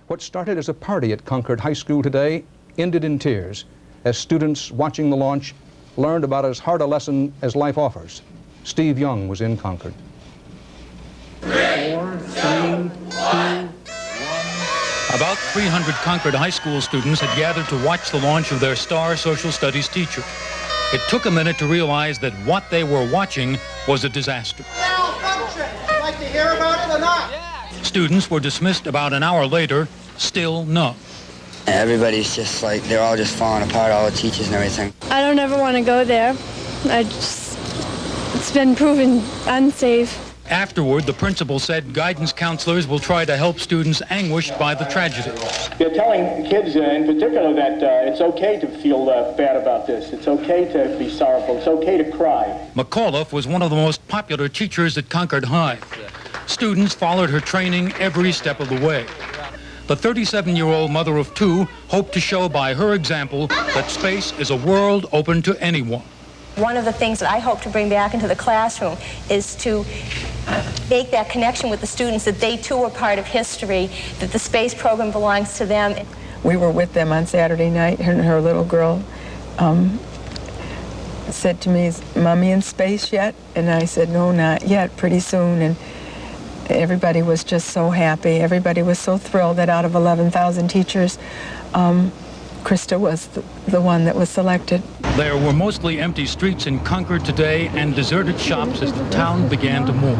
What started as a party at Concord High School today ended in tears as students watching the launch learned about as hard a lesson as life offers. Steve Young was in Concord. 4, 3, 2, 1. About 300 Concord High School students had gathered to watch the launch of their star social studies teacher. It took a minute to realize that what they were watching was a disaster. Malfunction! Would you like to hear about it or not? Students were dismissed about an hour later, still numb. Everybody's just like, they're all just falling apart, all the teachers and everything. I don't ever want to go there. It's been proven unsafe. Afterward, the principal said guidance counselors will try to help students anguished by the tragedy. They're telling kids in particular that it's okay to feel bad about this. It's okay to be sorrowful. It's okay to cry. McAuliffe was one of the most popular teachers at Concord High. Students followed her training every step of the way. The 37-year-old mother of two hoped to show by her example that space is a world open to anyone. One of the things that I hope to bring back into the classroom is to make that connection with the students that they too are part of history, that the space program belongs to them. We were with them on Saturday night, and her little girl said to me, "Is Mommy in space yet?" And I said, "No, not yet, pretty soon." And everybody was just so happy. Everybody was so thrilled that out of 11,000 teachers, Krista was the one that was selected. There were mostly empty streets in Concord today and deserted shops as the town began to mourn.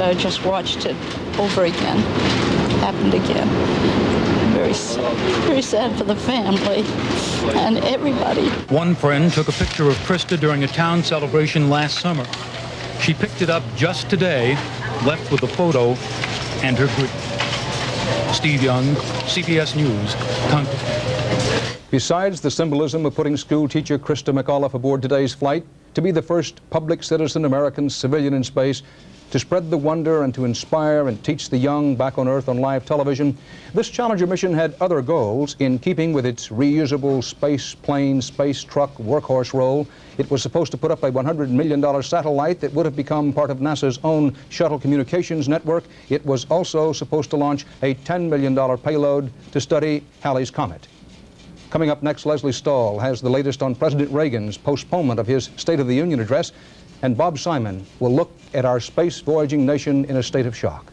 I just watched it over again. It happened again. Very sad for the family and everybody. One friend took a picture of Krista during a town celebration last summer. She picked it up just today, left with a photo and her grief. Steve Young, CBS News, Concord. Besides the symbolism of putting school teacher Krista McAuliffe aboard today's flight to be the first public citizen American civilian in space, to spread the wonder and to inspire and teach the young back on Earth on live television, this Challenger mission had other goals in keeping with its reusable space plane, space truck workhorse role. It was supposed to put up a $100 million satellite that would have become part of NASA's own shuttle communications network. It was also supposed to launch a $10 million payload to study Halley's Comet. Coming up next, Leslie Stahl has the latest on President Reagan's postponement of his State of the Union address, and Bob Simon will look at our space voyaging nation in a state of shock.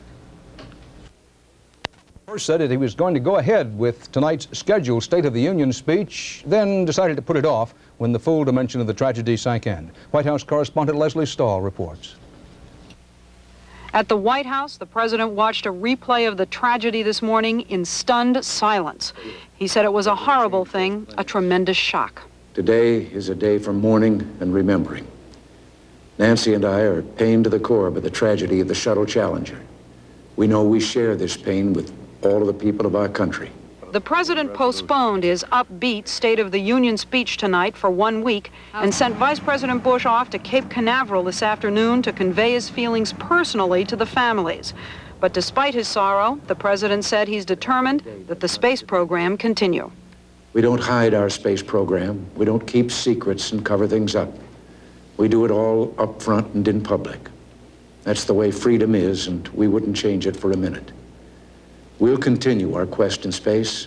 First said that he was going to go ahead with tonight's scheduled State of the Union speech, then decided to put it off when the full dimension of the tragedy sank in. White House correspondent Leslie Stahl reports. At the White House, the president watched a replay of the tragedy this morning in stunned silence. He said it was a horrible thing, a tremendous shock. Today is a day for mourning and remembering. Nancy and I are pained to the core by the tragedy of the shuttle Challenger. We know we share this pain with all of the people of our country. The president postponed his upbeat State of the Union speech tonight for 1 week and sent Vice President Bush off to Cape Canaveral this afternoon to convey his feelings personally to the families. But despite his sorrow, the president said he's determined that the space program continue. We don't hide our space program. We don't keep secrets and cover things up. We do it all up front and in public. That's the way freedom is, and we wouldn't change it for a minute. We'll continue our quest in space.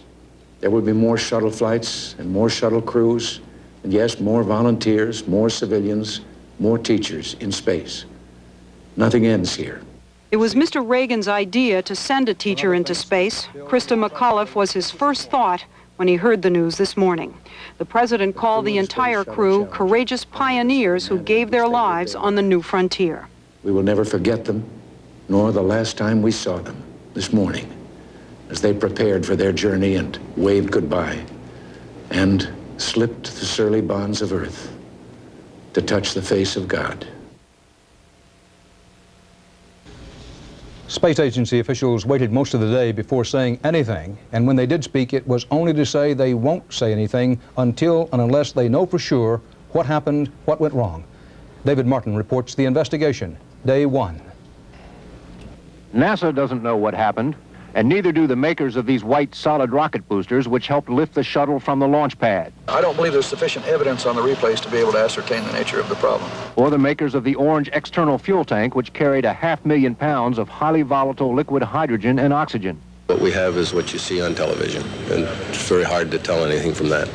There will be more shuttle flights and more shuttle crews, and yes, more volunteers, more civilians, more teachers in space. Nothing ends here. It was Mr. Reagan's idea to send a teacher into space. Krista McAuliffe was his first thought when he heard the news this morning. The president called the entire crew courageous pioneers who gave their lives on the new frontier. We will never forget them, nor the last time we saw them this morning, as they prepared for their journey and waved goodbye and slipped the surly bonds of earth to touch the face of God. Space Agency officials waited most of the day before saying anything, and when they did speak, it was only to say they won't say anything until and unless they know for sure what happened, what went wrong. David Martin reports the investigation, day one. NASA doesn't know what happened, and neither do the makers of these white solid rocket boosters which helped lift the shuttle from the launch pad. I don't believe there's sufficient evidence on the replays to be able to ascertain the nature of the problem. Or the makers of the orange external fuel tank which carried 500,000 pounds of highly volatile liquid hydrogen and oxygen. What we have is what you see on television, and it's very hard to tell anything from that.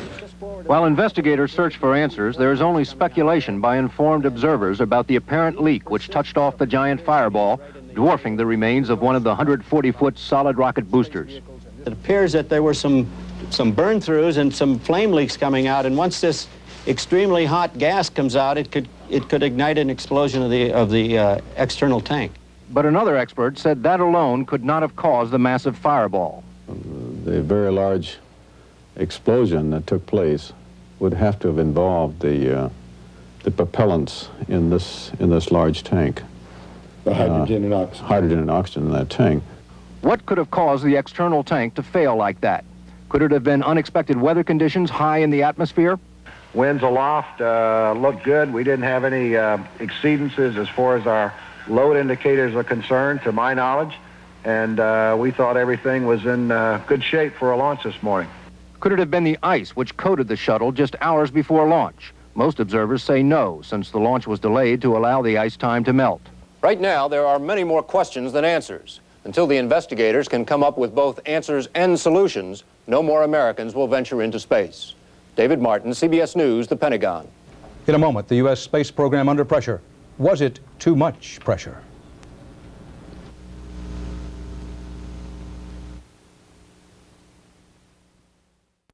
While investigators search for answers, there is only speculation by informed observers about the apparent leak which touched off the giant fireball, dwarfing the remains of one of the 140-foot solid rocket boosters. It appears that there were some burn-throughs and some flame leaks coming out, and once this extremely hot gas comes out, it could ignite an explosion of the external tank. But another expert said that alone could not have caused the massive fireball. The very large explosion that took place would have to have involved the propellants in this large tank. The hydrogen and oxygen. Hydrogen and oxygen in that tank. What could have caused the external tank to fail like that? Could it have been unexpected weather conditions high in the atmosphere? Winds aloft looked good. We didn't have any exceedances as far as our load indicators are concerned, to my knowledge, and we thought everything was in good shape for a launch this morning. Could it have been the ice which coated the shuttle just hours before launch? Most observers say no, since the launch was delayed to allow the ice time to melt. Right now, there are many more questions than answers. Until the investigators can come up with both answers and solutions, no more Americans will venture into space. David Martin, CBS News, the Pentagon. In a moment, the U.S. space program under pressure. Was it too much pressure?